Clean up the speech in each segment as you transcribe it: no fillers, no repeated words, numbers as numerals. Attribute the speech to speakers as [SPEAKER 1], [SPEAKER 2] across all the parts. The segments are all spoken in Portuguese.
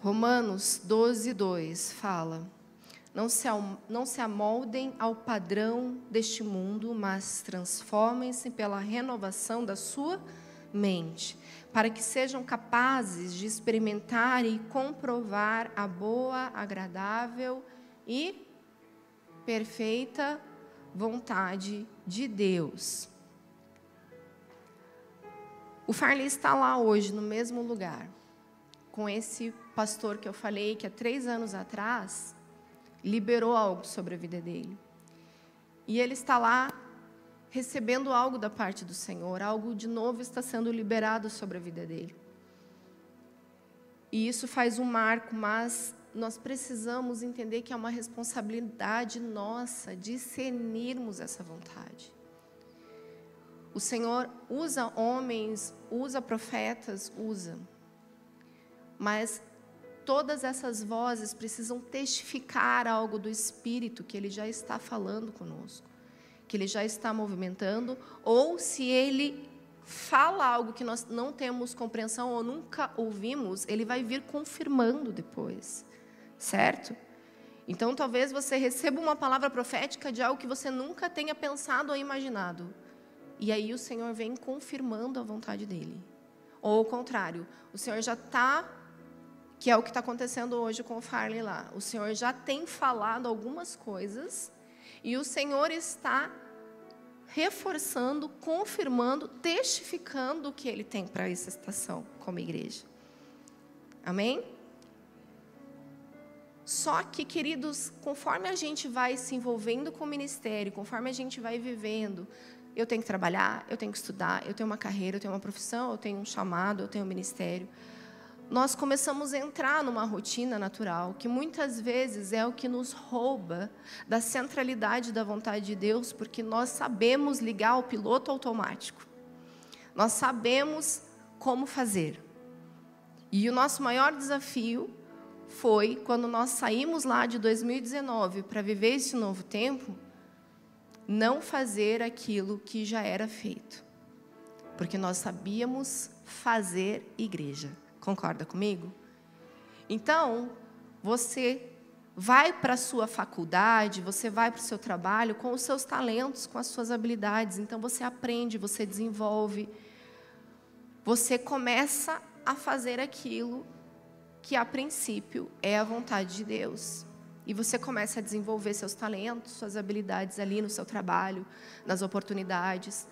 [SPEAKER 1] Romanos 12:2 fala: não se amoldem ao padrão deste mundo, mas transformem-se pela renovação da sua mente, para que sejam capazes de experimentar e comprovar a boa, agradável e perfeita vontade de Deus. O Farley está lá hoje, no mesmo lugar, com esse pastor que eu falei, que há 3 anos atrás liberou algo sobre a vida dele. E ele está lá recebendo algo da parte do Senhor, algo de novo está sendo liberado sobre a vida dele. E isso faz um marco, mas nós precisamos entender que é uma responsabilidade nossa discernirmos essa vontade. O Senhor usa homens, usa profetas, usa. Mas todas essas vozes precisam testificar algo do Espírito que Ele já está falando conosco, que Ele já está movimentando, ou se Ele fala algo que nós não temos compreensão ou nunca ouvimos, Ele vai vir confirmando depois, certo? Então, talvez você receba uma palavra profética de algo que você nunca tenha pensado ou imaginado, e aí o Senhor vem confirmando a vontade dEle. Ou ao contrário, o Senhor já está... que é o que está acontecendo hoje com o Farley lá. O Senhor já tem falado algumas coisas e o Senhor está reforçando, confirmando, testificando o que Ele tem para essa estação como igreja. Amém? Só que, queridos, conforme a gente vai se envolvendo com o ministério, conforme a gente vai vivendo, eu tenho que trabalhar, eu tenho que estudar, eu tenho uma carreira, eu tenho uma profissão, eu tenho um chamado, eu tenho um ministério. Nós começamos a entrar numa rotina natural, que muitas vezes é o que nos rouba da centralidade da vontade de Deus, porque nós sabemos ligar o piloto automático. Nós sabemos como fazer. E o nosso maior desafio foi, quando nós saímos lá de 2019 para viver esse novo tempo, não fazer aquilo que já era feito. Porque nós sabíamos fazer igreja. Concorda comigo? Então, você vai para a sua faculdade, você vai para o seu trabalho com os seus talentos, com as suas habilidades. Então, você aprende, você desenvolve. Você começa a fazer aquilo que, a princípio, é a vontade de Deus. E você começa a desenvolver seus talentos, suas habilidades ali no seu trabalho, nas oportunidades.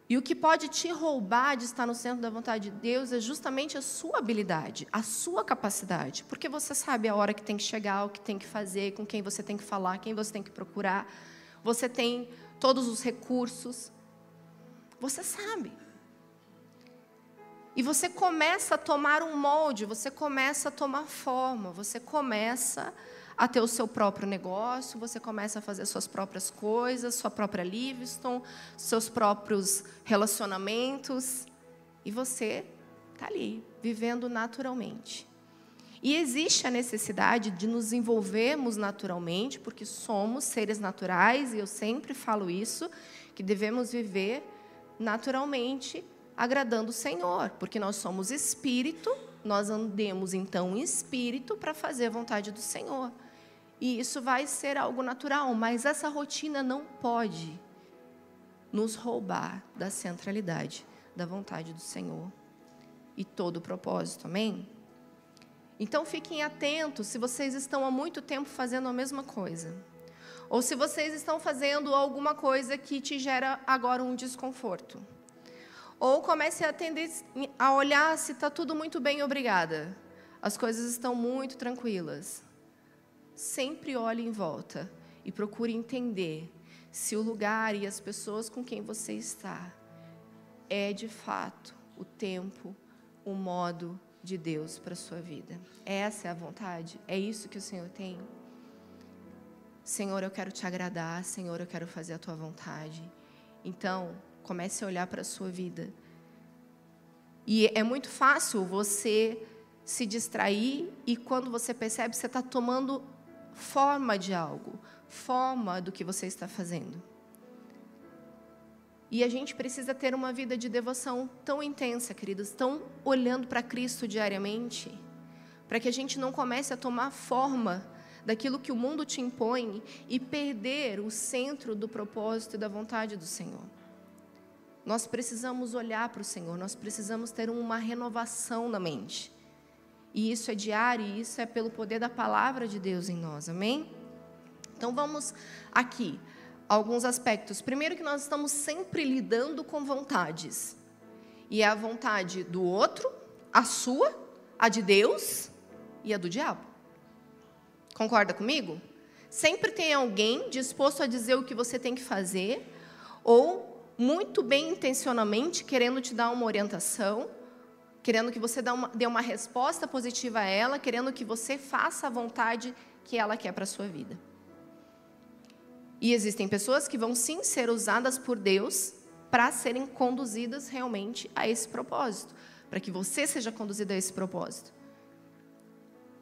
[SPEAKER 1] E o que pode te roubar de estar no centro da vontade de Deus é justamente a sua habilidade, a sua capacidade. Porque você sabe a hora que tem que chegar, o que tem que fazer, com quem você tem que falar, quem você tem que procurar. Você tem todos os recursos. Você sabe. E você começa a tomar um molde, você começa a tomar forma, você começa a ter o seu próprio negócio, você começa a fazer suas próprias coisas, sua própria Livingston, seus próprios relacionamentos, e você está ali, vivendo naturalmente. E existe a necessidade de nos envolvermos naturalmente, porque somos seres naturais, e eu sempre falo isso, que devemos viver naturalmente, agradando o Senhor, porque nós somos espírito, nós andemos então em espírito para fazer a vontade do Senhor. E isso vai ser algo natural, mas essa rotina não pode nos roubar da centralidade da vontade do Senhor e todo o propósito, amém? Então fiquem atentos se vocês estão há muito tempo fazendo a mesma coisa, ou se vocês estão fazendo alguma coisa que te gera agora um desconforto. Ou comece a olhar se está tudo muito bem, obrigada. As coisas estão muito tranquilas. Sempre olhe em volta e procure entender se o lugar e as pessoas com quem você está é, de fato, o tempo, o modo de Deus para a sua vida. Essa é a vontade? É isso que o Senhor tem? Senhor, eu quero te agradar. Senhor, eu quero fazer a tua vontade. Então, comece a olhar para a sua vida. E é muito fácil você se distrair e quando você percebe, você está tomando forma de algo, forma do que você está fazendo. E a gente precisa ter uma vida de devoção tão intensa, queridos, tão olhando para Cristo diariamente, para que a gente não comece a tomar forma daquilo que o mundo te impõe e perder o centro do propósito e da vontade do Senhor. Nós precisamos olhar para o Senhor, nós precisamos ter uma renovação na mente. E isso é diário, e isso é pelo poder da palavra de Deus em nós, amém? Então vamos aqui, alguns aspectos. Primeiro, que nós estamos sempre lidando com vontades. E é a vontade do outro, a sua, a de Deus e a do diabo. Concorda comigo? Sempre tem alguém disposto a dizer o que você tem que fazer, ou muito bem intencionalmente querendo te dar uma orientação, querendo que você dê uma resposta positiva a ela, querendo que você faça a vontade que ela quer para a sua vida. E existem pessoas que vão sim ser usadas por Deus para serem conduzidas realmente a esse propósito, para que você seja conduzido a esse propósito.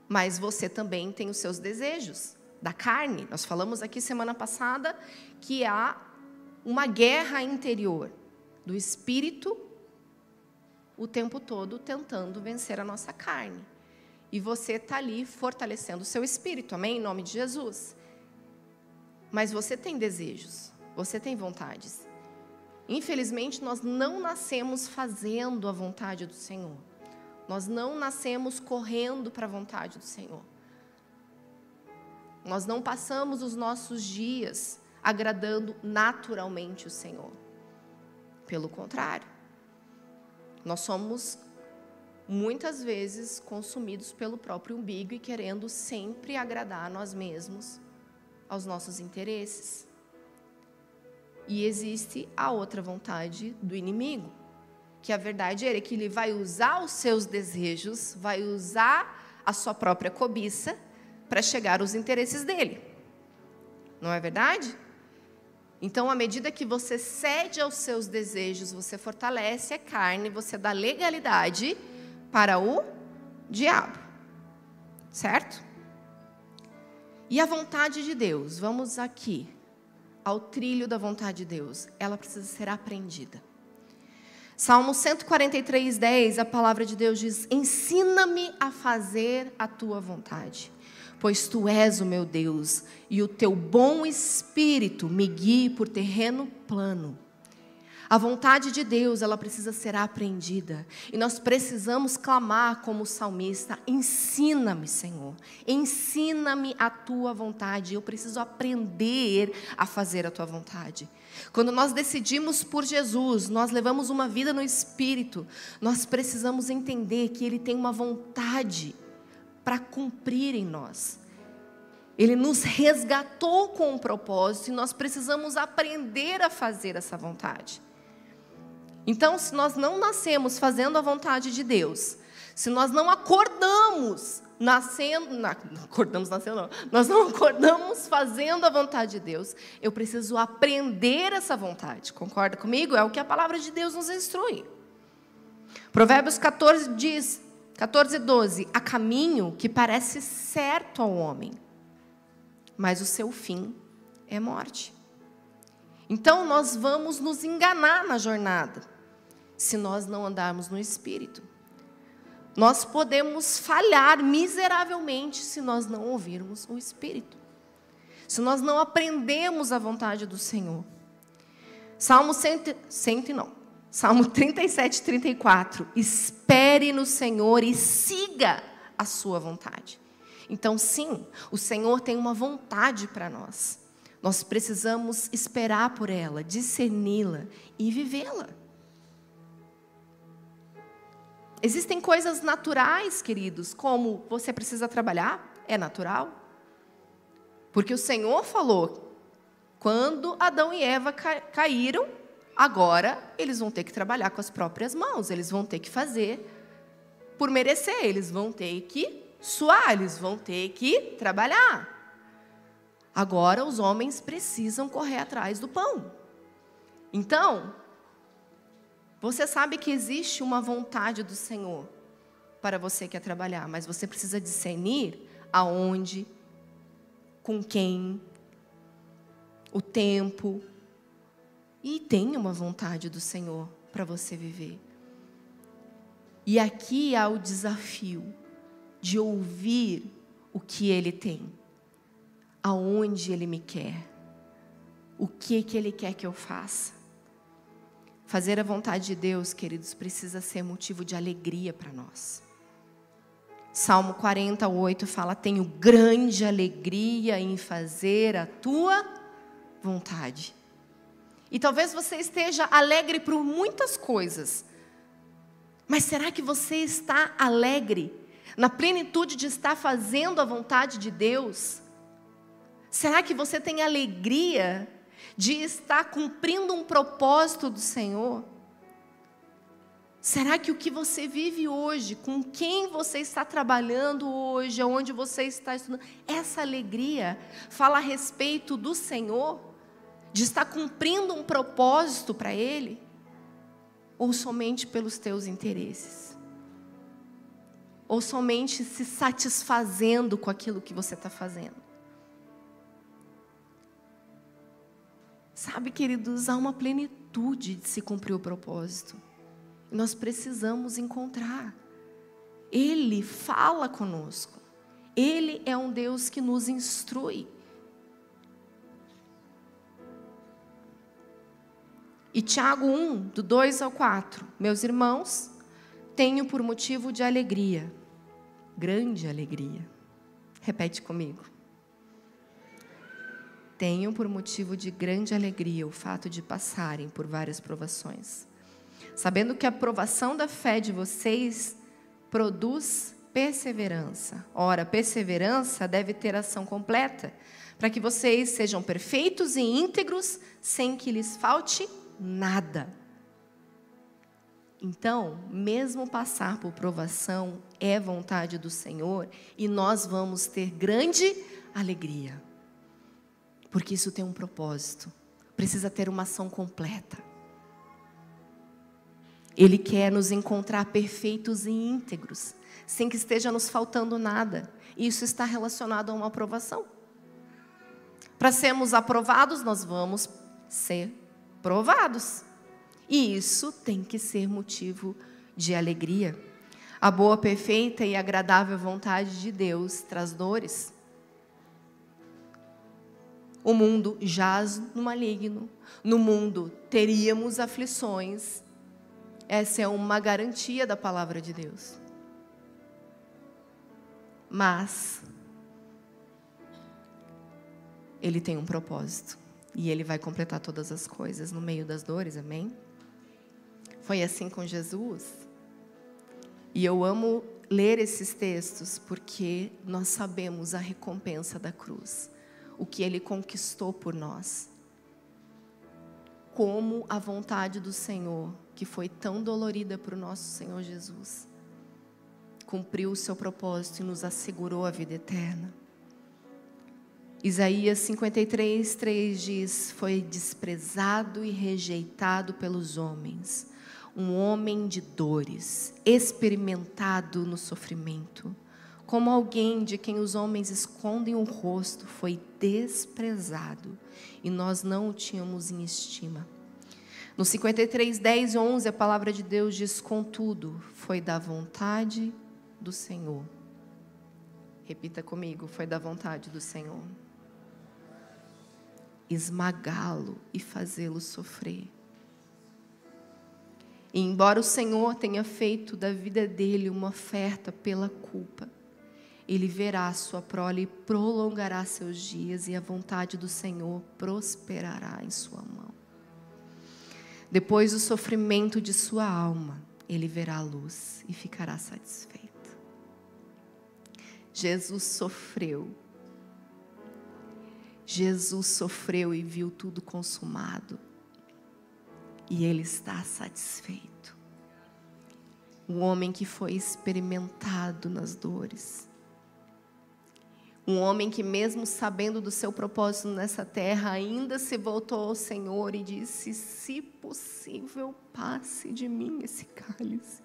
[SPEAKER 1] Mas você também tem os seus desejos da carne. Nós falamos aqui semana passada que há uma guerra interior do espírito o tempo todo tentando vencer a nossa carne. E você está ali fortalecendo o seu espírito, amém? Em nome de Jesus. Mas você tem desejos, você tem vontades. Infelizmente, nós não nascemos fazendo a vontade do Senhor. Nós não nascemos correndo para a vontade do Senhor. Nós não passamos os nossos dias agradando naturalmente o Senhor. Pelo contrário, nós somos muitas vezes consumidos pelo próprio umbigo e querendo sempre agradar a nós mesmos, aos nossos interesses. E existe a outra vontade do inimigo, que a verdade é que ele vai usar os seus desejos, vai usar a sua própria cobiça para chegar aos interesses dele. Não é verdade? Então, à medida que você cede aos seus desejos, você fortalece a carne, você dá legalidade para o diabo. Certo? E a vontade de Deus, vamos aqui ao trilho da vontade de Deus, ela precisa ser aprendida. Salmo 143:10, a palavra de Deus diz: ensina-me a fazer a tua vontade, pois tu és o meu Deus, e o teu bom espírito me guie por terreno plano. A vontade de Deus, ela precisa ser aprendida. E nós precisamos clamar como salmista: ensina-me, Senhor. Ensina-me a tua vontade. Eu preciso aprender a fazer a tua vontade. Quando nós decidimos por Jesus, nós levamos uma vida no Espírito. Nós precisamos entender que Ele tem uma vontade para cumprir em nós. Ele nos resgatou com um propósito e nós precisamos aprender a fazer essa vontade. Então, se nós não nascemos fazendo a vontade de Deus, se nós não acordamos nós não acordamos fazendo a vontade de Deus, eu preciso aprender essa vontade. Concorda comigo? É o que a palavra de Deus nos instrui. Provérbios 14 diz, 14:12, há caminho que parece certo ao homem, mas o seu fim é morte. Então, nós vamos nos enganar na jornada, se nós não andarmos no Espírito. Nós podemos falhar miseravelmente se nós não ouvirmos o Espírito. Se nós não aprendemos a vontade do Senhor. Salmo 37:34. Espere no Senhor e siga a sua vontade. Então, sim, o Senhor tem uma vontade para nós. Nós precisamos esperar por ela, discerni-la e vivê-la. Existem coisas naturais, queridos, como você precisa trabalhar, é natural. Porque o Senhor falou, quando Adão e Eva caíram, agora eles vão ter que trabalhar com as próprias mãos, eles vão ter que fazer por merecer, eles vão ter que suar, eles vão ter que trabalhar. Agora os homens precisam correr atrás do pão. Então, você sabe que existe uma vontade do Senhor para você que quer trabalhar, mas você precisa discernir aonde, com quem, o tempo. E tem uma vontade do Senhor para você viver. E aqui há o desafio de ouvir o que Ele tem, aonde Ele me quer, o que Ele quer que eu faça. Fazer a vontade de Deus, queridos, precisa ser motivo de alegria para nós. Salmo 48 fala: tenho grande alegria em fazer a tua vontade. E talvez você esteja alegre por muitas coisas, mas será que você está alegre na plenitude de estar fazendo a vontade de Deus? Será que você tem alegria de estar cumprindo um propósito do Senhor? Será que o que você vive hoje, com quem você está trabalhando hoje, onde você está estudando, essa alegria fala a respeito do Senhor? De estar cumprindo um propósito para Ele? Ou somente pelos teus interesses? Ou somente se satisfazendo com aquilo que você está fazendo? Sabe, queridos, há uma plenitude de se cumprir o propósito. E nós precisamos encontrar. Ele fala conosco. Ele é um Deus que nos instrui. E Tiago 1, do 2 ao 4. Meus irmãos, tenho por motivo de alegria, grande alegria. Repete comigo. Tenho por motivo de grande alegria o fato de passarem por várias provações, sabendo que a provação da fé de vocês produz perseverança. Ora, perseverança deve ter ação completa, para que vocês sejam perfeitos e íntegros, sem que lhes falte nada. Então, mesmo passar por provação é vontade do Senhor, e nós vamos ter grande alegria, porque isso tem um propósito, precisa ter uma ação completa. Ele quer nos encontrar perfeitos e íntegros, sem que esteja nos faltando nada. E isso está relacionado a uma aprovação. Para sermos aprovados, nós vamos ser provados. E isso tem que ser motivo de alegria. A boa, perfeita e agradável vontade de Deus traz dores. O mundo jaz no maligno. No mundo teríamos aflições. Essa é uma garantia da palavra de Deus. Mas Ele tem um propósito. E Ele vai completar todas as coisas no meio das dores, amém? Foi assim com Jesus. E eu amo ler esses textos porque nós sabemos a recompensa da cruz. O que Ele conquistou por nós. Como a vontade do Senhor, que foi tão dolorida para o nosso Senhor Jesus, cumpriu o seu propósito e nos assegurou a vida eterna. Isaías 53, 3 diz: foi desprezado e rejeitado pelos homens, um homem de dores, experimentado no sofrimento, como alguém de quem os homens escondem o rosto, foi desprezado, e nós não o tínhamos em estima. No 53, 10 e 11, a palavra de Deus diz: contudo, foi da vontade do Senhor. Repita comigo: foi da vontade do Senhor esmagá-lo e fazê-lo sofrer. E embora o Senhor tenha feito da vida dele uma oferta pela culpa, ele verá a sua prole e prolongará seus dias, e a vontade do Senhor prosperará em sua mão. Depois do sofrimento de sua alma, ele verá a luz e ficará satisfeito. Jesus sofreu. Jesus sofreu e viu tudo consumado. E Ele está satisfeito. Um homem que foi experimentado nas dores. Um homem que, mesmo sabendo do seu propósito nessa terra, ainda se voltou ao Senhor e disse: se possível, passe de mim esse cálice,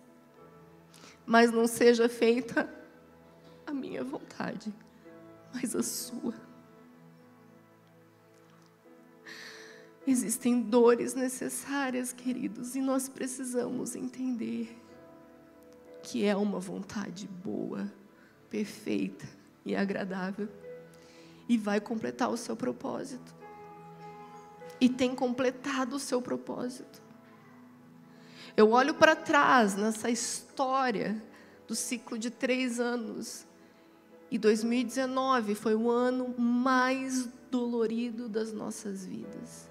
[SPEAKER 1] mas não seja feita a minha vontade, mas a sua. Existem dores necessárias, queridos, e nós precisamos entender que é uma vontade boa, perfeita e agradável, e vai completar o seu propósito, e tem completado o seu propósito. Eu olho para trás nessa história do ciclo de 3 anos, e 2019 foi o ano mais dolorido das nossas vidas.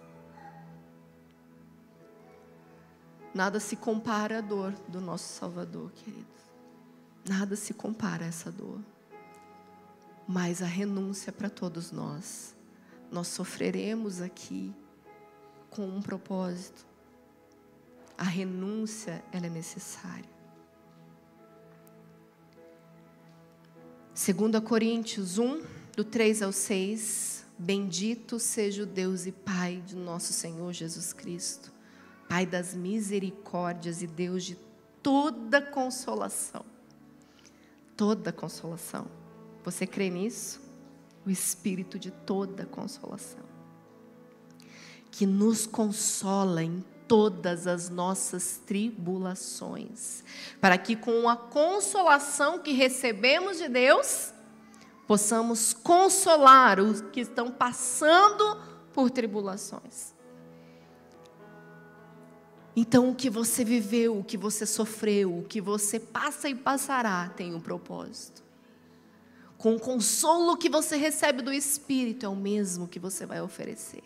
[SPEAKER 1] Nada se compara à dor do nosso Salvador, queridos. Nada se compara a essa dor. Mas a renúncia para todos nós. Nós sofreremos aqui com um propósito. A renúncia, ela é necessária. 2 Coríntios 1, do 3 ao 6. Bendito seja o Deus e Pai de nosso Senhor Jesus Cristo, Pai das misericórdias e Deus de toda consolação. Toda consolação. Você crê nisso? O Espírito de toda consolação, que nos consola em todas as nossas tribulações, para que com a consolação que recebemos de Deus, possamos consolar os que estão passando por tribulações. Então, o que você viveu, o que você sofreu, o que você passa e passará, tem um propósito. Com o consolo que você recebe do Espírito, é o mesmo que você vai oferecer.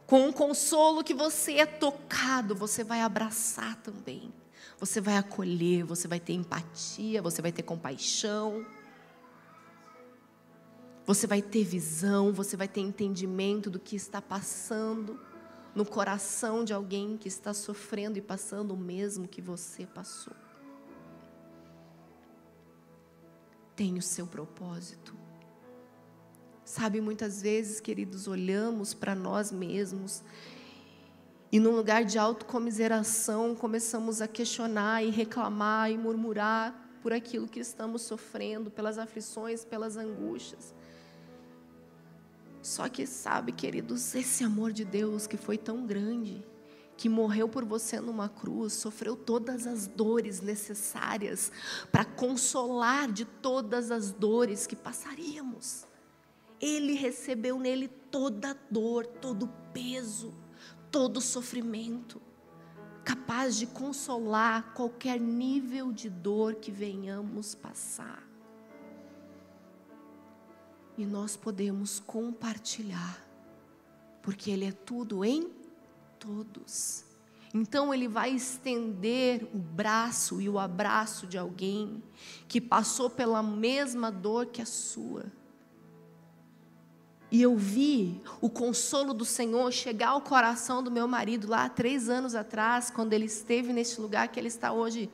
[SPEAKER 1] Com o consolo que você é tocado, você vai abraçar também. Você vai acolher, você vai ter empatia, você vai ter compaixão. Você vai ter visão, você vai ter entendimento do que está passando no coração de alguém que está sofrendo e passando o mesmo que você passou. Tem o seu propósito. Sabe, muitas vezes, queridos, olhamos para nós mesmos e num lugar de autocomiseração começamos a questionar e reclamar e murmurar por aquilo que estamos sofrendo, pelas aflições, pelas angústias. Só que sabe, queridos, esse amor de Deus que foi tão grande, que morreu por você numa cruz, sofreu todas as dores necessárias para consolar de todas as dores que passaríamos. Ele recebeu nele toda a dor, todo o peso, todo o sofrimento, capaz de consolar qualquer nível de dor que venhamos passar. E nós podemos compartilhar, porque Ele é tudo em todos. Então Ele vai estender o braço e o abraço de alguém que passou pela mesma dor que a sua. E eu vi o consolo do Senhor chegar ao coração do meu marido lá 3 anos atrás, quando ele esteve neste lugar que ele está hoje.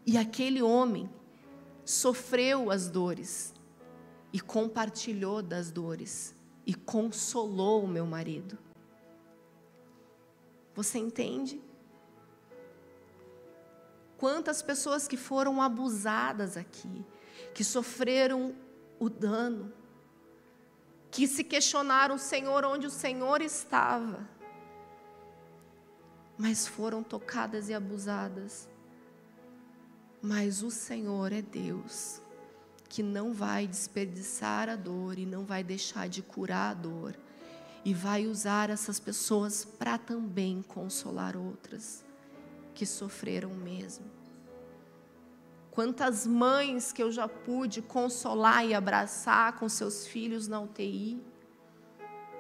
[SPEAKER 1] E aquele homem sofreu as dores e compartilhou das dores e consolou o meu marido. Você entende? Quantas pessoas que foram abusadas aqui, que sofreram o dano, que se questionaram, Senhor, onde o Senhor estava, mas foram tocadas e abusadas. Mas o Senhor é Deus, que não vai desperdiçar a dor e não vai deixar de curar a dor, e vai usar essas pessoas para também consolar outras que sofreram mesmo. Quantas mães que eu já pude consolar e abraçar com seus filhos na UTI,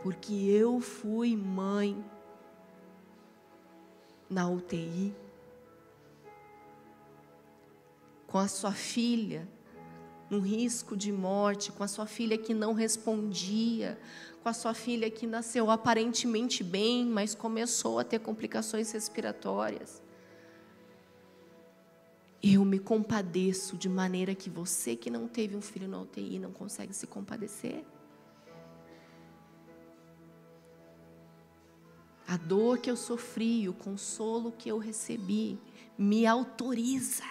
[SPEAKER 1] porque eu fui mãe na UTI, com a sua filha no risco de morte, com a sua filha que não respondia, com a sua filha que nasceu aparentemente bem, mas começou a ter complicações respiratórias. Eu me compadeço de maneira que você que não teve um filho na UTI não consegue se compadecer. A dor que eu sofri, o consolo que eu recebi, me autoriza,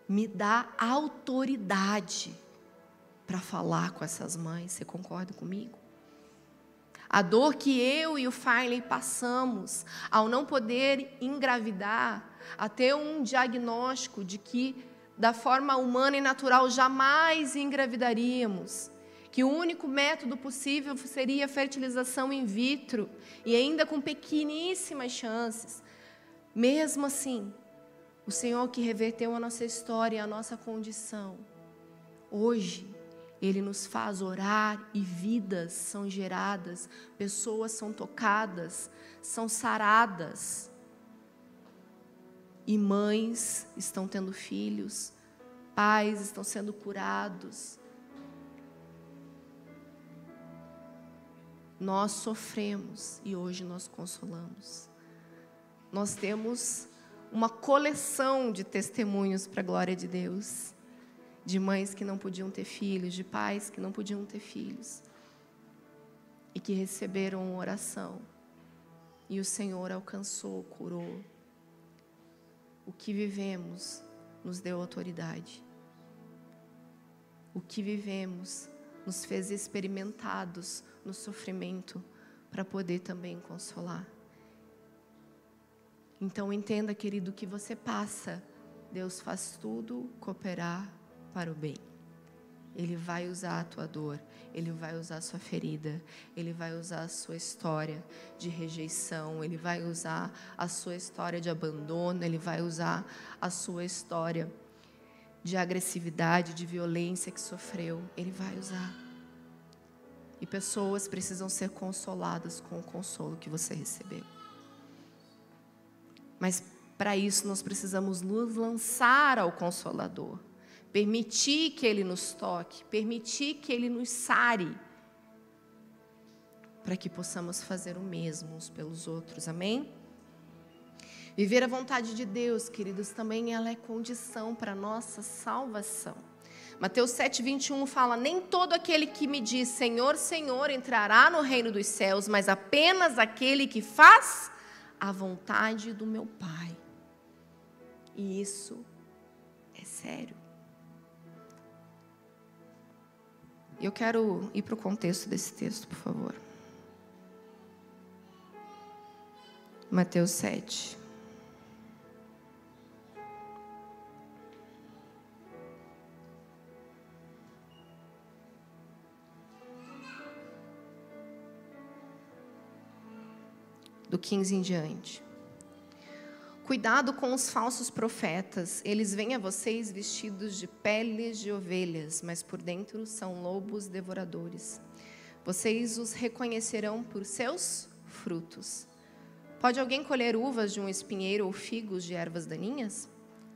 [SPEAKER 1] me dá autoridade para falar com essas mães. Você concorda comigo? A dor que eu e o Farley passamos ao não poder engravidar, a ter um diagnóstico de que da forma humana e natural, jamais engravidaríamos. Que o único método possível seria a fertilização in vitro, e ainda com pequeníssimas chances. Mesmo assim, o Senhor que reverteu a nossa história, a nossa condição, hoje, Ele nos faz orar e vidas são geradas, pessoas são tocadas, são saradas. E mães estão tendo filhos, pais estão sendo curados. Nós sofremos e hoje nós consolamos. Nós temos uma coleção de testemunhos para a glória de Deus, de mães que não podiam ter filhos, de pais que não podiam ter filhos, e que receberam oração, e o Senhor alcançou, curou. O que vivemos nos deu autoridade. O que vivemos nos fez experimentados no sofrimento para poder também consolar. Então entenda, querido, que você passa, Deus faz tudo cooperar para o bem. Ele vai usar a tua dor, Ele vai usar a sua ferida, Ele vai usar a sua história de rejeição, Ele vai usar a sua história de abandono, Ele vai usar a sua história de agressividade, de violência que sofreu, Ele vai usar. E pessoas precisam ser consoladas com o consolo que você recebeu. Mas para isso nós precisamos nos lançar ao Consolador. Permitir que Ele nos toque, permitir que Ele nos sare, para que possamos fazer o mesmo uns pelos outros, amém? Viver a vontade de Deus, queridos, também ela é condição para a nossa salvação. Mateus 7:21 fala: nem todo aquele que me diz Senhor, Senhor entrará no reino dos céus, mas apenas aquele que faz a vontade do meu Pai. E isso é sério. Eu quero ir para o contexto desse texto, por favor. Mateus 7. Do 15 em diante. Cuidado com os falsos profetas. Eles vêm a vocês vestidos de peles de ovelhas, mas por dentro são lobos devoradores. Vocês os reconhecerão por seus frutos. Pode alguém colher uvas de um espinheiro ou figos de ervas daninhas?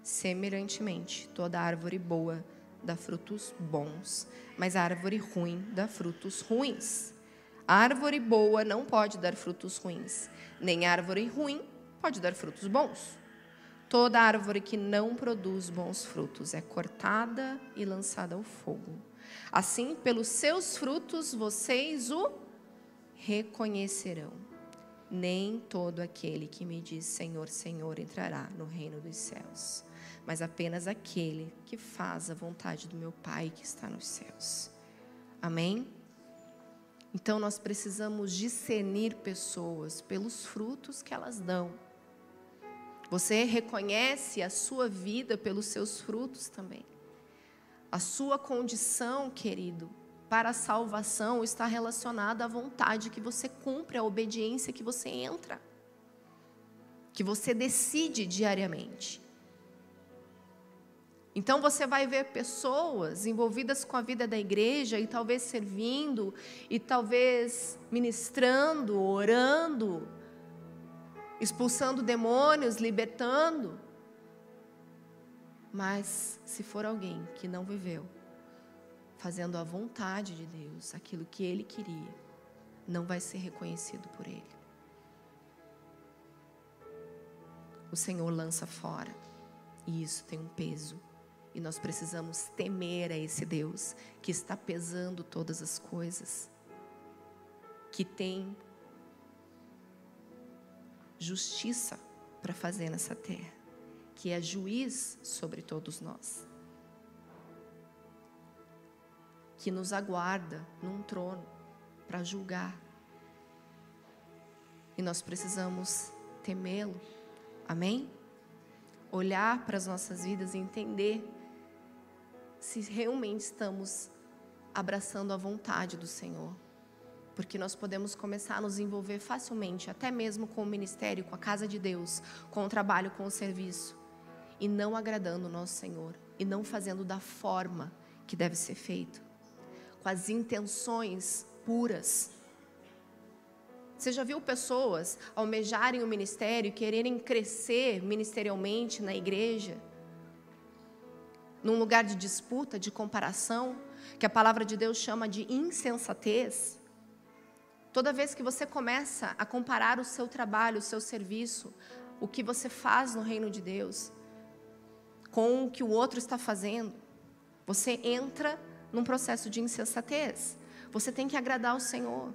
[SPEAKER 1] Semelhantemente, toda árvore boa dá frutos bons, mas a árvore ruim dá frutos ruins. A árvore boa não pode dar frutos ruins, nem a árvore ruim pode dar frutos bons. Toda árvore que não produz bons frutos é cortada e lançada ao fogo. Assim, pelos seus frutos vocês o reconhecerão. Nem todo aquele que me diz Senhor, Senhor entrará no reino dos céus, mas apenas aquele que faz a vontade do meu Pai que está nos céus. Amém? Então nós precisamos discernir pessoas pelos frutos que elas dão. Você reconhece a sua vida pelos seus frutos também. A sua condição, querido, para a salvação está relacionada à vontade que você cumpre, à obediência que você entra, que você decide diariamente. Então você vai ver pessoas envolvidas com a vida da igreja e talvez servindo, e talvez ministrando, orando, expulsando demônios, libertando. Mas se for alguém que não viveu fazendo a vontade de Deus, aquilo que Ele queria, não vai ser reconhecido por Ele. O Senhor lança fora, e isso tem um peso. E nós precisamos temer a esse Deus que está pesando todas as coisas, que tem justiça para fazer nessa terra, que é juiz sobre todos nós, que nos aguarda num trono para julgar. E nós precisamos temê-lo, amém? Olhar para as nossas vidas e entender se realmente estamos abraçando a vontade do Senhor. Porque nós podemos começar a nos envolver facilmente, até mesmo com o ministério, com a casa de Deus, com o trabalho, com o serviço, e não agradando o nosso Senhor, e não fazendo da forma que deve ser feito, com as intenções puras. Você já viu pessoas almejarem o ministério, quererem crescer ministerialmente na igreja, num lugar de disputa, de comparação, que a palavra de Deus chama de insensatez? Toda vez que você começa a comparar o seu trabalho, o seu serviço, o que você faz no reino de Deus, com o que o outro está fazendo, você entra num processo de insensatez. Você tem que agradar o Senhor.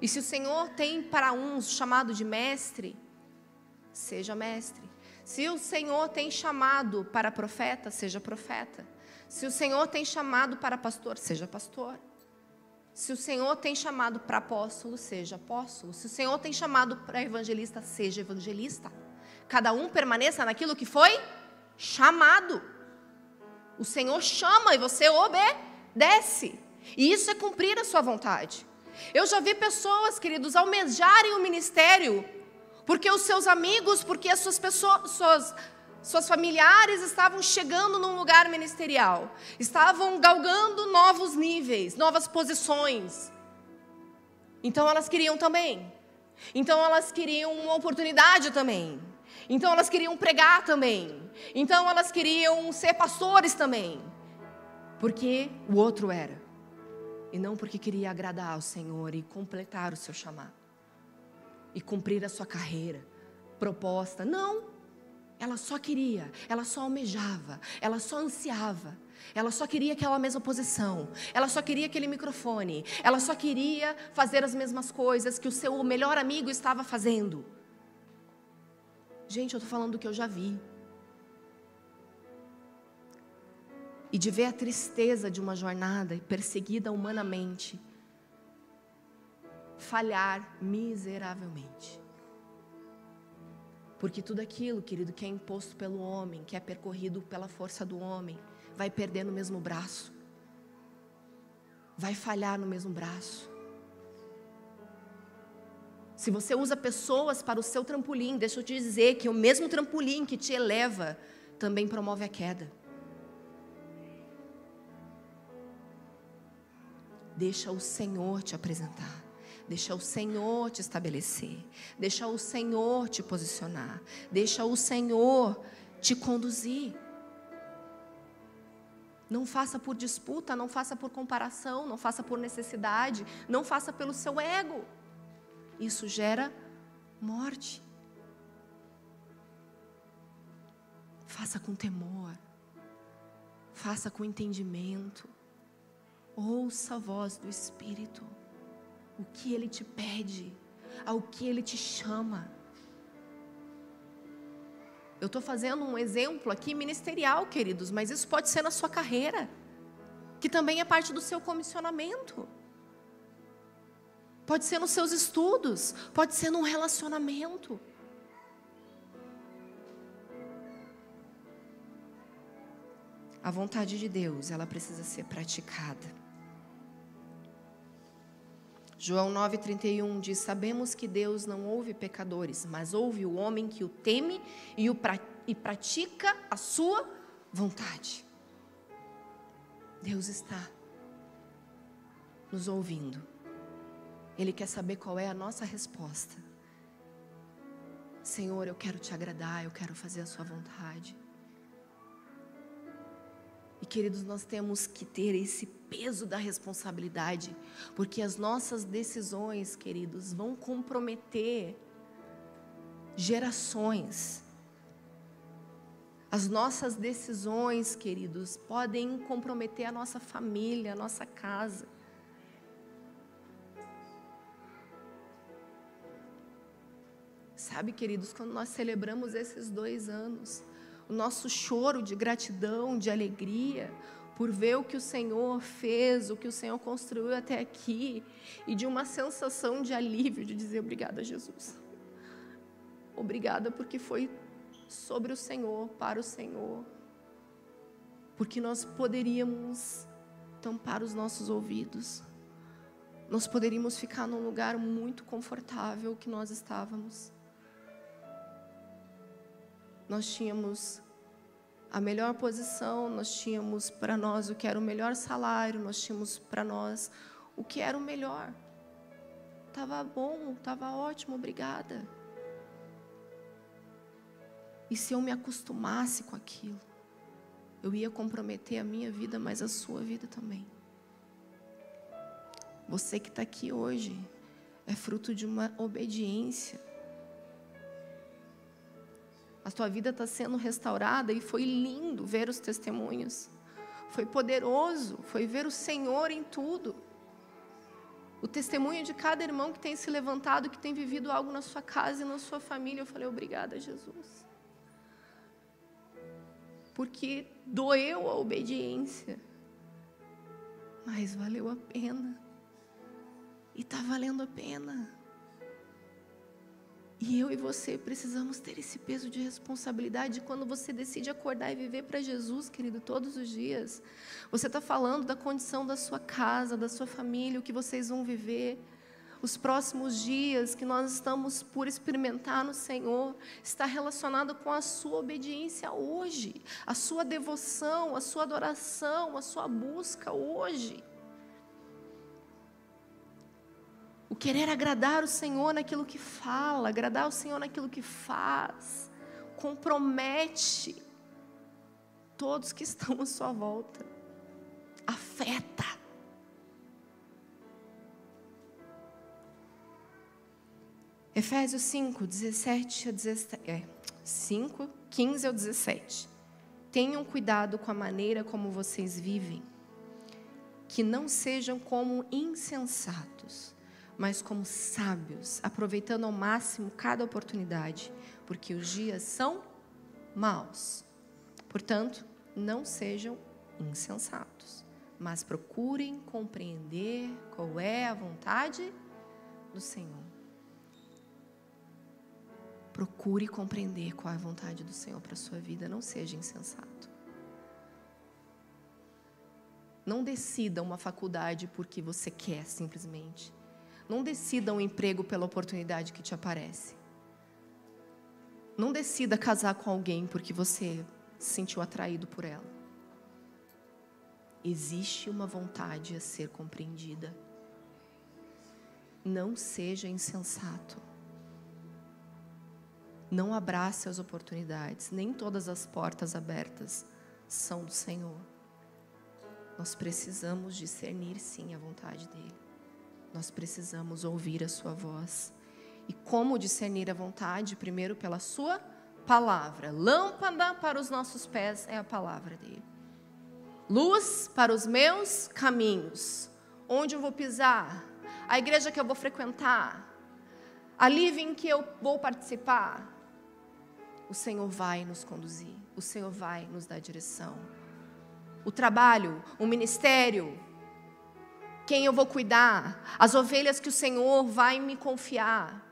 [SPEAKER 1] E se o Senhor tem para uns chamado de mestre, seja mestre. Se o Senhor tem chamado para profeta, seja profeta. Se o Senhor tem chamado para pastor, seja pastor. Se o Senhor tem chamado para apóstolo, seja apóstolo. Se o Senhor tem chamado para evangelista, seja evangelista. Cada um permaneça naquilo que foi chamado. O Senhor chama e você obedece. E isso é cumprir a sua vontade. Eu já vi pessoas, queridos, almejarem o ministério porque os seus amigos, porque as suas familiares estavam chegando num lugar ministerial, estavam galgando novos níveis, novas posições. Então elas queriam também. Então elas queriam uma oportunidade também. Então elas queriam pregar também. Então elas queriam ser pastores também. Porque o outro era. E não porque queria agradar ao Senhor e completar o seu chamado. E cumprir a sua carreira proposta. Não. Ela só queria, ela só almejava, ela só ansiava. Ela só queria aquela mesma posição. Ela só queria aquele microfone. Ela só queria fazer as mesmas coisas que o seu melhor amigo estava fazendo. Gente, eu estou falando do que eu já vi. E de ver a tristeza de uma jornada perseguida humanamente falhar miseravelmente. Porque tudo aquilo, querido, que é imposto pelo homem, que é percorrido pela força do homem, vai perder no mesmo braço. Vai falhar no mesmo braço. Se você usa pessoas para o seu trampolim, deixa eu te dizer que o mesmo trampolim que te eleva também promove a queda. Deixa o Senhor te apresentar. Deixa o Senhor te estabelecer. Deixa o Senhor te posicionar. Deixa o Senhor te conduzir. Não faça por disputa, não faça por comparação, não faça por necessidade, não faça pelo seu ego. Isso gera morte. Faça com temor. Faça com entendimento. Ouça a voz do Espírito. O que Ele te pede, ao que Ele te chama. Eu estou fazendo um exemplo aqui ministerial, queridos, mas isso pode ser na sua carreira, que também é parte do seu comissionamento. Pode ser nos seus estudos, pode ser num relacionamento. A vontade de Deus, ela precisa ser praticada. João 9,31 diz: sabemos que Deus não ouve pecadores, mas ouve o homem que o teme e pratica a sua vontade. Deus está nos ouvindo. Ele quer saber qual é a nossa resposta. Senhor, eu quero te agradar, eu quero fazer a sua vontade. E, queridos, nós temos que ter esse peso da responsabilidade, porque as nossas decisões, queridos, vão comprometer gerações. As nossas decisões, queridos, podem comprometer a nossa família, a nossa casa. Sabe, queridos, quando nós celebramos esses 2 anos, o nosso choro de gratidão, de alegria, por ver o que o Senhor fez, o que o Senhor construiu até aqui, e de uma sensação de alívio, de dizer obrigada, Jesus. Obrigada porque foi sobre o Senhor, para o Senhor. porque nós poderíamos tampar os nossos ouvidos, nós poderíamos ficar num lugar muito confortável que nós estávamos. Nós tínhamos a melhor posição, nós tínhamos para nós o que era o melhor salário, nós tínhamos para nós o que era o melhor. Estava bom, estava ótimo, obrigada. E se eu me acostumasse com aquilo, eu ia comprometer a minha vida, mas a sua vida também. Você que está aqui hoje é fruto de uma obediência. A tua vida está sendo restaurada e foi lindo ver os testemunhos. Foi poderoso, foi ver o Senhor em tudo. O testemunho de cada irmão que tem se levantado, que tem vivido algo na sua casa e na sua família. Eu falei, obrigada, Jesus. Porque doeu a obediência, mas valeu a pena. E está valendo a pena. E eu e você precisamos ter esse peso de responsabilidade. Quando você decide acordar e viver para Jesus, querido, todos os dias, você está falando da condição da sua casa, da sua família, o que vocês vão viver. Os próximos dias que nós estamos por experimentar no Senhor, está relacionado com a sua obediência hoje, a sua devoção, a sua adoração, a sua busca hoje. O querer agradar o Senhor naquilo que fala, agradar o Senhor naquilo que faz, compromete todos que estão à sua volta, afeta. Efésios 5, 15 ao 17. Tenham cuidado com a maneira como vocês vivem, que não sejam como insensatos, mas como sábios, aproveitando ao máximo cada oportunidade, porque os dias são maus. Portanto, não sejam insensatos, mas procurem compreender qual é a vontade do Senhor. Procure compreender qual é a vontade do Senhor para a sua vida, não seja insensato. Não decida uma faculdade porque você quer, simplesmente. Não decida um emprego pela oportunidade que te aparece. Não decida casar com alguém porque você se sentiu atraído por ela. Existe uma vontade a ser compreendida. Não seja insensato. Não abrace as oportunidades. Nem todas as portas abertas são do Senhor. Nós precisamos discernir, sim, a vontade dEle. Nós precisamos ouvir a sua voz. E como discernir a vontade? Primeiro pela sua palavra. Lâmpada para os nossos pés é a palavra dele. Luz para os meus caminhos. Onde eu vou pisar? A igreja que eu vou frequentar? A living em que eu vou participar? O Senhor vai nos conduzir. O Senhor vai nos dar direção. O trabalho, o ministério, quem eu vou cuidar, as ovelhas que o Senhor vai me confiar,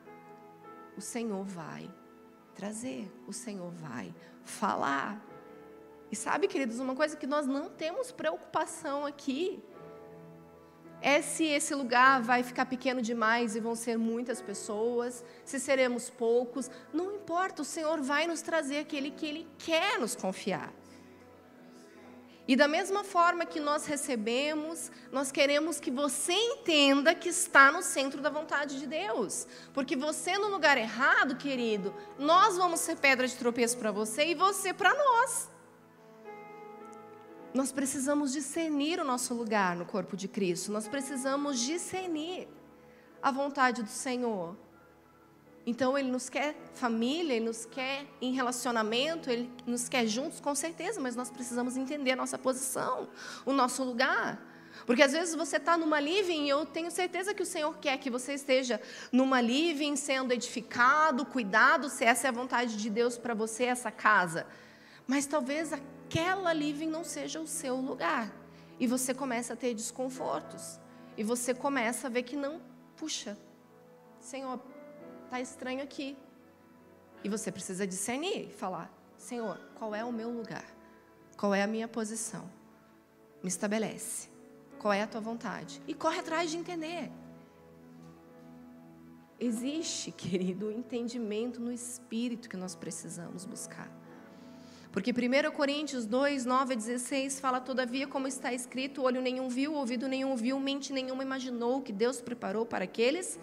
[SPEAKER 1] o Senhor vai trazer, o Senhor vai falar. E sabe, queridos, uma coisa que nós não temos preocupação aqui, é se esse lugar vai ficar pequeno demais e vão ser muitas pessoas, se seremos poucos, não importa, o Senhor vai nos trazer aquele que Ele quer nos confiar. E da mesma forma que nós recebemos, nós queremos que você entenda que está no centro da vontade de Deus. Porque você no lugar errado, querido, nós vamos ser pedra de tropeço para você e você para nós. Nós precisamos discernir o nosso lugar no corpo de Cristo. Nós precisamos discernir a vontade do Senhor. Então, Ele nos quer família, Ele nos quer em relacionamento, Ele nos quer juntos, com certeza, mas nós precisamos entender a nossa posição, o nosso lugar. Porque às vezes você está numa living e eu tenho certeza que o Senhor quer que você esteja numa living, sendo edificado, cuidado, se essa é a vontade de Deus para você, essa casa. Mas talvez aquela living não seja o seu lugar. E você começa a ter desconfortos. E você começa a ver que não, puxa, Senhor, está estranho aqui. E você precisa discernir e falar, Senhor, qual é o meu lugar? Qual é a minha posição? Me estabelece. Qual é a tua vontade? E corre atrás de entender. Existe, querido, o entendimento no Espírito que nós precisamos buscar. Porque 1 Coríntios 2, 9 a 16 fala: todavia, como está escrito, olho nenhum viu, ouvido nenhum viu, mente nenhuma imaginou que Deus preparou para aqueles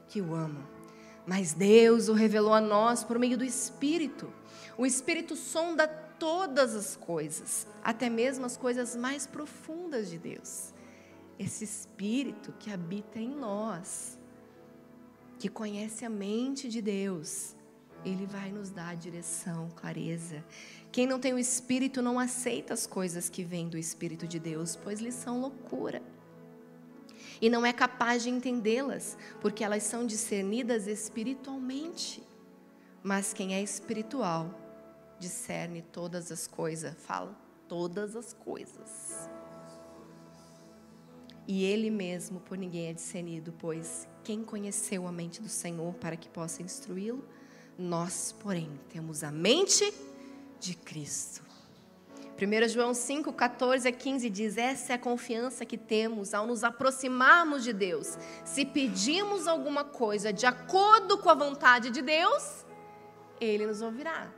[SPEAKER 1] que o amam. Mas Deus o revelou a nós por meio do Espírito. O Espírito sonda todas as coisas, até mesmo as coisas mais profundas de Deus. Esse Espírito que habita em nós, que conhece a mente de Deus, Ele vai nos dar direção, clareza. Quem não tem o Espírito não aceita as coisas que vêm do Espírito de Deus, pois lhes são loucura. E não é capaz de entendê-las, porque elas são discernidas espiritualmente. Mas quem é espiritual, discerne todas as coisas. Fala, todas as coisas. E Ele mesmo por ninguém é discernido, pois quem conheceu a mente do Senhor para que possa instruí-lo? Nós, porém, temos a mente de Cristo. 1 João 5, 14 a 15 diz: essa é a confiança que temos ao nos aproximarmos de Deus. Se pedimos alguma coisa de acordo com a vontade de Deus, Ele nos ouvirá.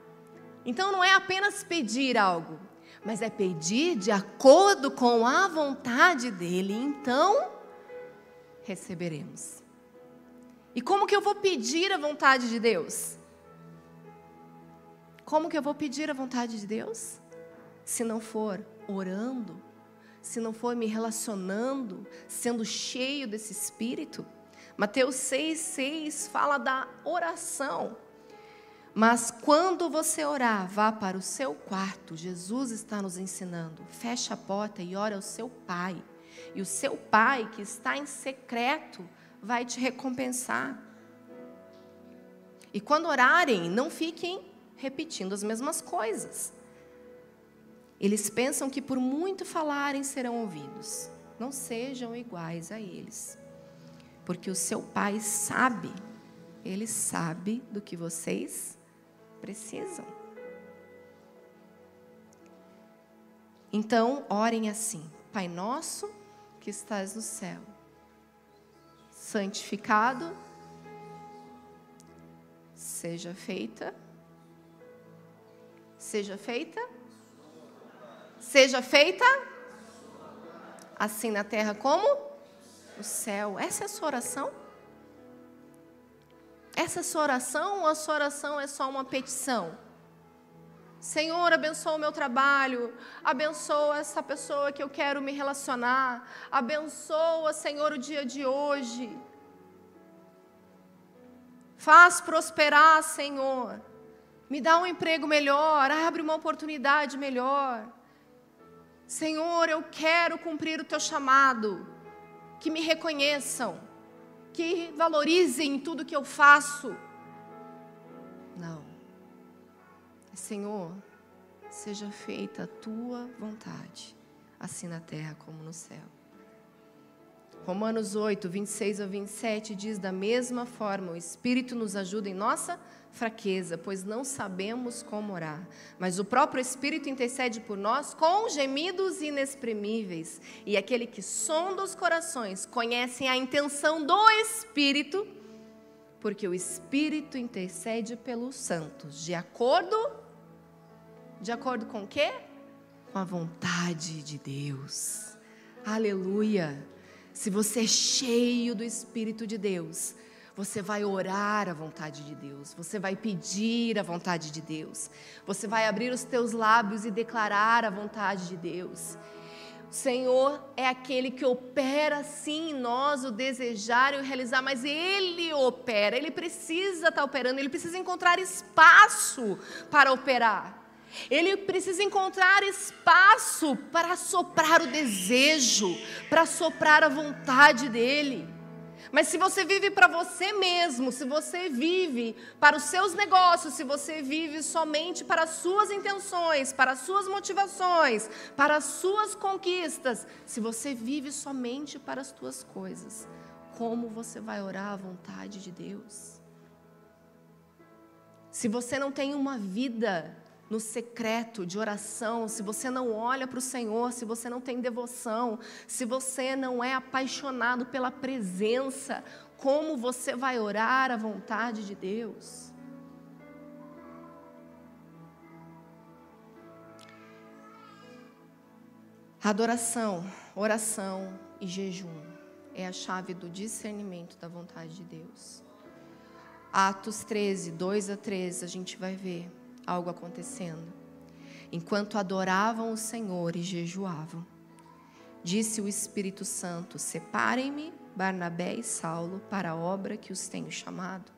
[SPEAKER 1] Então não é apenas pedir algo, mas é pedir de acordo com a vontade dEle. Então, receberemos. E como que eu vou pedir a vontade de Deus? Como que eu vou pedir a vontade de Deus? Se não for orando, se não for me relacionando, sendo cheio desse Espírito. Mateus 6,6 fala da oração. Mas quando você orar, vá para o seu quarto. Jesus está nos ensinando. Feche a porta e ore ao seu Pai. E o seu Pai, que está em secreto, vai te recompensar. E quando orarem, não fiquem repetindo as mesmas coisas. Eles pensam que por muito falarem serão ouvidos. Não sejam iguais a eles. Porque o seu Pai sabe, Ele sabe do que vocês precisam. Então, orem assim: Pai nosso que estás no céu, santificado seja feita, assim na terra como no céu. Essa é a sua oração? Essa é a sua oração ou a sua oração é só uma petição? Senhor, abençoa o meu trabalho, abençoa essa pessoa que eu quero me relacionar, abençoa, Senhor, o dia de hoje. Faz prosperar, Senhor. Me dá um emprego melhor, abre uma oportunidade melhor. Senhor, eu quero cumprir o teu chamado. Que me reconheçam, que valorizem tudo que eu faço. Não. Senhor, seja feita a tua vontade, assim na terra como no céu. Romanos 8, 26 a 27 diz: da mesma forma, o Espírito nos ajuda em nossa fraqueza, pois não sabemos como orar, mas o próprio Espírito intercede por nós com gemidos inexprimíveis. E aquele que sonda os corações conhece a intenção do Espírito, porque o Espírito intercede pelos santos, de acordo com o quê? Com a vontade de Deus. Aleluia! Se você é cheio do Espírito de Deus, você vai orar a vontade de Deus, você vai pedir a vontade de Deus, você vai abrir os teus lábios e declarar a vontade de Deus. O Senhor é aquele que opera sim em nós o desejar e o realizar, mas Ele opera, Ele precisa estar operando, Ele precisa encontrar espaço para operar. Ele precisa encontrar espaço para soprar o desejo, para soprar a vontade dEle. Mas se você vive para você mesmo, se você vive para os seus negócios, se você vive somente para as suas intenções, para as suas motivações, para as suas conquistas, se você vive somente para as tuas coisas, como você vai orar a vontade de Deus? Se você não tem uma vida no secreto de oração, se você não olha para o Senhor, se você não tem devoção, se você não é apaixonado pela presença, como você vai orar a vontade de Deus? Adoração, oração e jejum é a chave do discernimento da vontade de Deus. Atos 13, 2-3, a gente vai ver algo acontecendo. Enquanto adoravam o Senhor e jejuavam, disse o Espírito Santo: separem-me Barnabé e Saulo para a obra que os tenho chamado.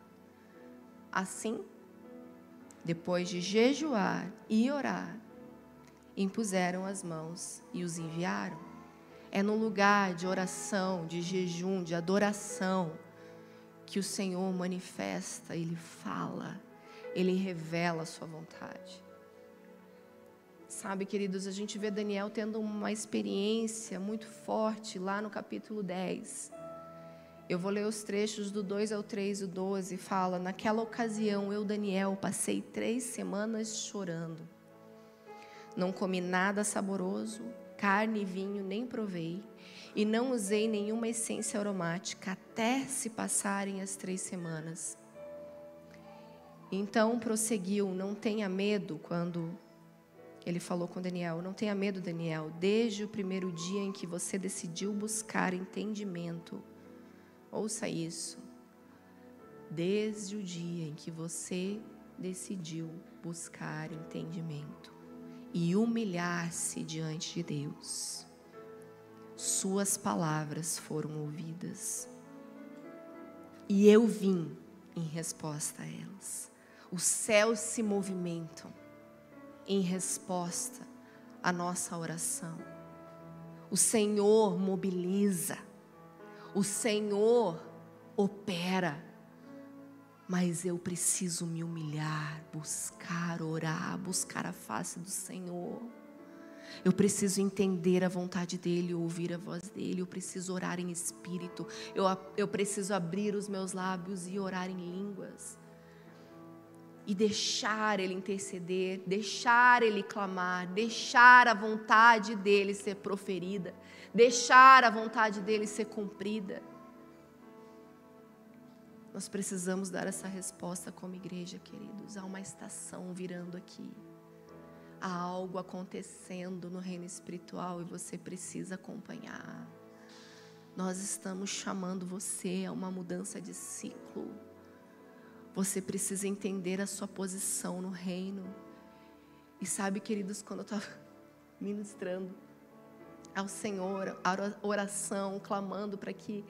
[SPEAKER 1] Assim, depois de jejuar e orar, impuseram as mãos e os enviaram. É no lugar de oração, de jejum, de adoração, que o Senhor manifesta, Ele fala, Ele revela a sua vontade. Sabe, queridos, a gente vê Daniel tendo uma experiência muito forte lá no capítulo 10. Eu vou ler os trechos do 2-3, o 12, fala: naquela ocasião eu, Daniel, passei 3 semanas chorando. Não comi nada saboroso, carne e vinho nem provei, e não usei nenhuma essência aromática, até se passarem as 3 semanas. Então prosseguiu: não tenha medo. Quando ele falou com Daniel: não tenha medo, Daniel, desde o primeiro dia em que você decidiu buscar entendimento. Ouça isso. Desde o dia em que você decidiu buscar entendimento e humilhar-se diante de Deus, suas palavras foram ouvidas, e eu vim em resposta a elas. Os céus se movimentam em resposta à nossa oração. O Senhor mobiliza, o Senhor opera, mas eu preciso me humilhar, buscar orar, buscar a face do Senhor. Eu preciso entender a vontade dEle, ouvir a voz dEle. Eu preciso orar em espírito. Eu preciso abrir os meus lábios e orar em línguas. E deixar Ele interceder, deixar Ele clamar, deixar a vontade dEle ser proferida, deixar a vontade dEle ser cumprida. Nós precisamos dar essa resposta como igreja, queridos. Há uma estação virando aqui. Há algo acontecendo no reino espiritual e você precisa acompanhar. Nós estamos chamando você a uma mudança de ciclo. Você precisa entender a sua posição no reino. E sabe, queridos, quando eu estava ministrando ao Senhor, a oração, clamando para que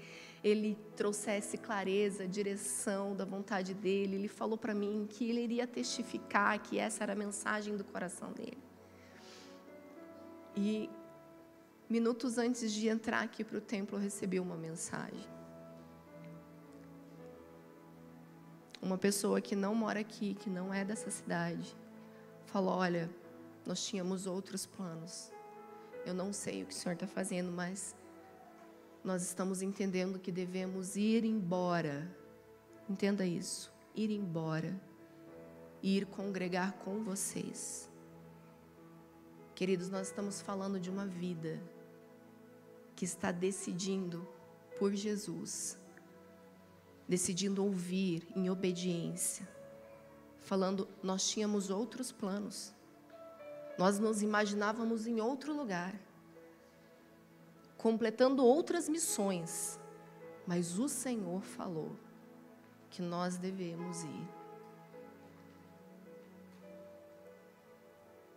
[SPEAKER 1] Ele trouxesse clareza, direção da vontade dEle, Ele falou para mim que Ele iria testificar que essa era a mensagem do coração dEle. E minutos antes de entrar aqui para o templo, eu recebi uma mensagem. Uma pessoa que não mora aqui, que não é dessa cidade, falou: olha, nós tínhamos outros planos. Eu não sei o que o Senhor está fazendo, mas nós estamos entendendo que devemos ir embora. Entenda isso. Ir embora. Ir congregar com vocês. Queridos, nós estamos falando de uma vida que está decidindo por Jesus. Decidindo ouvir em obediência. Falando, nós tínhamos outros planos. Nós nos imaginávamos em outro lugar, completando outras missões, mas o Senhor falou que nós devemos ir.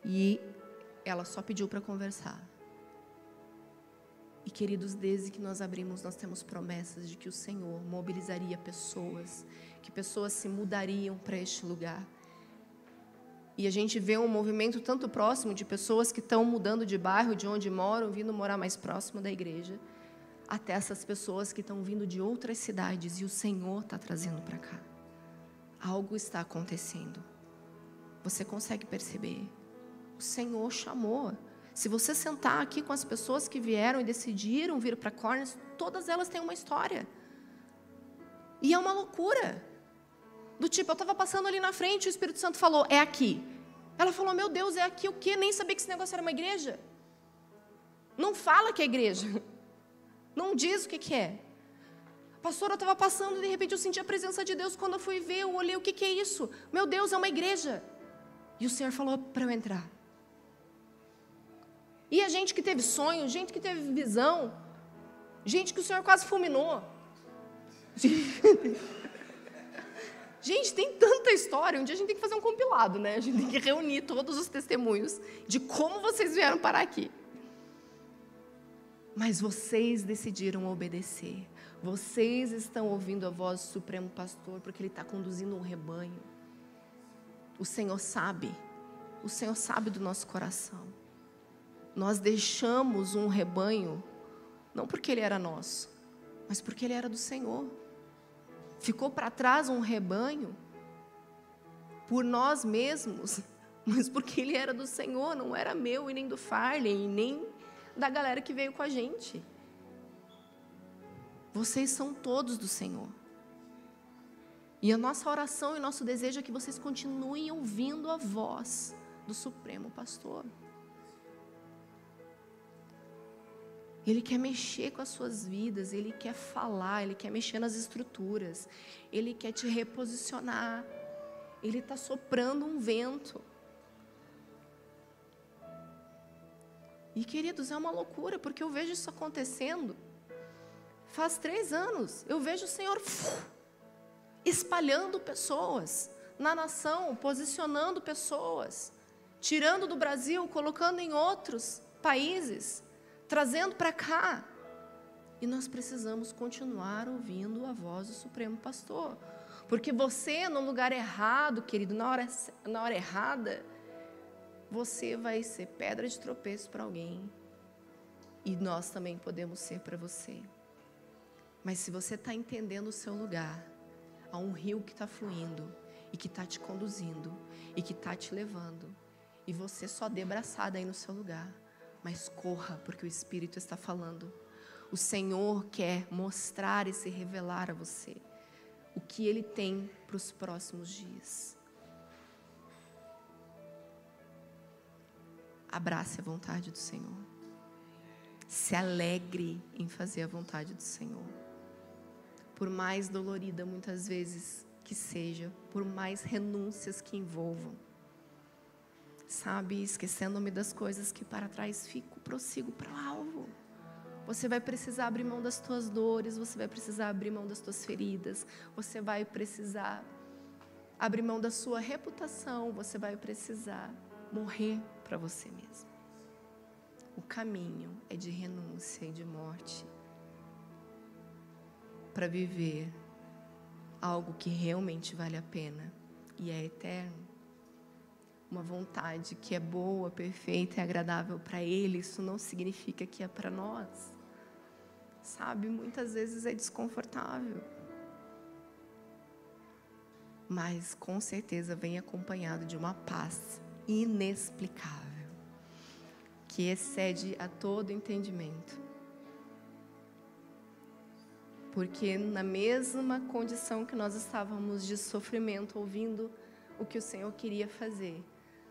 [SPEAKER 1] E ela só pediu para conversar. E, queridos, desde que nós abrimos, nós temos promessas de que o Senhor mobilizaria pessoas, que pessoas se mudariam para este lugar. E a gente vê um movimento tanto próximo de pessoas que estão mudando de bairro, de onde moram, vindo morar mais próximo da igreja, até essas pessoas que estão vindo de outras cidades e o Senhor está trazendo para cá. Algo está acontecendo. Você consegue perceber? O Senhor chamou. Se você sentar aqui com as pessoas que vieram e decidiram vir para Corners, todas elas têm uma história. E é uma loucura. Do tipo, eu estava passando ali na frente e o Espírito Santo falou: é aqui. Ela falou, meu Deus, é aqui o quê? Nem sabia que esse negócio era uma igreja. Não fala que é igreja. Não diz o que é. A pastora estava passando e de repente eu senti a presença de Deus. Quando eu fui ver, eu olhei, o que é isso? Meu Deus, é uma igreja. E o Senhor falou para eu entrar. E a gente que teve sonho, gente que teve visão, gente que o Senhor quase fulminou. Gente, tem tanta história. Um dia a gente tem que fazer um compilado, né? A gente tem que reunir todos os testemunhos de como vocês vieram parar aqui. Mas vocês decidiram obedecer. Vocês estão ouvindo a voz do Supremo Pastor, porque Ele está conduzindo um rebanho. O Senhor sabe do nosso coração. Nós deixamos um rebanho, não porque ele era nosso, mas porque ele era do Senhor. Ficou para trás um rebanho por nós mesmos, mas porque ele era do Senhor, não era meu e nem do Farley, e nem da galera que veio com a gente. Vocês são todos do Senhor. E a nossa oração e nosso desejo é que vocês continuem ouvindo a voz do Supremo Pastor. Ele quer mexer com as suas vidas, Ele quer falar, Ele quer mexer nas estruturas, Ele quer te reposicionar, Ele está soprando um vento. E, queridos, é uma loucura, porque eu vejo isso acontecendo. Faz 3 anos, eu vejo o Senhor espalhando pessoas na nação, posicionando pessoas, tirando do Brasil, colocando em outros países, trazendo para cá. E nós precisamos continuar ouvindo a voz do Supremo Pastor. Porque você, no lugar errado, querido, na hora errada, você vai ser pedra de tropeço para alguém. E nós também podemos ser para você. Mas se você está entendendo o seu lugar, há um rio que está fluindo, e que está te conduzindo, e que está te levando, e você só dê braçada aí no seu lugar. Mas corra, porque o Espírito está falando. O Senhor quer mostrar e se revelar a você o que Ele tem para os próximos dias. Abrace a vontade do Senhor. Se alegre em fazer a vontade do Senhor. Por mais dolorida muitas vezes que seja, por mais renúncias que envolvam. Sabe, esquecendo-me das coisas que para trás fico, prossigo para o alvo. Você vai precisar abrir mão das tuas dores, você vai precisar abrir mão das tuas feridas, você vai precisar abrir mão da sua reputação, você vai precisar morrer para você mesmo. O caminho é de renúncia e de morte para viver algo que realmente vale a pena e é eterno. Uma vontade que é boa, perfeita e agradável para Ele, isso não significa que é para nós. Sabe, muitas vezes é desconfortável. Mas com certeza vem acompanhado de uma paz inexplicável, que excede a todo entendimento. Porque na mesma condição que nós estávamos de sofrimento, ouvindo o que o Senhor queria fazer,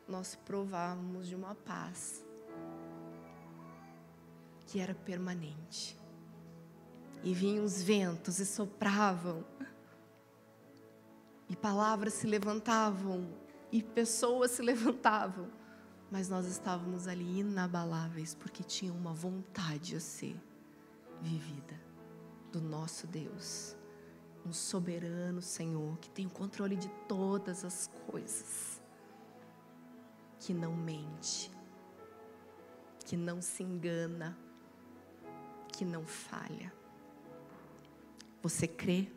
[SPEAKER 1] nós provávamos de uma paz que era permanente. E vinham os ventos e sopravam, e palavras se levantavam, e pessoas se levantavam, mas nós estávamos ali inabaláveis, porque tinha uma vontade a ser vivida do nosso Deus, um soberano Senhor que tem o controle de todas as coisas, que não mente, que não se engana, que não falha. Você crê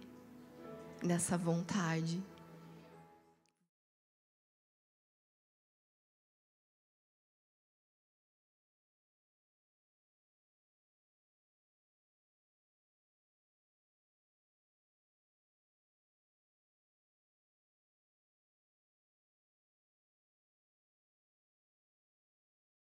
[SPEAKER 1] nessa vontade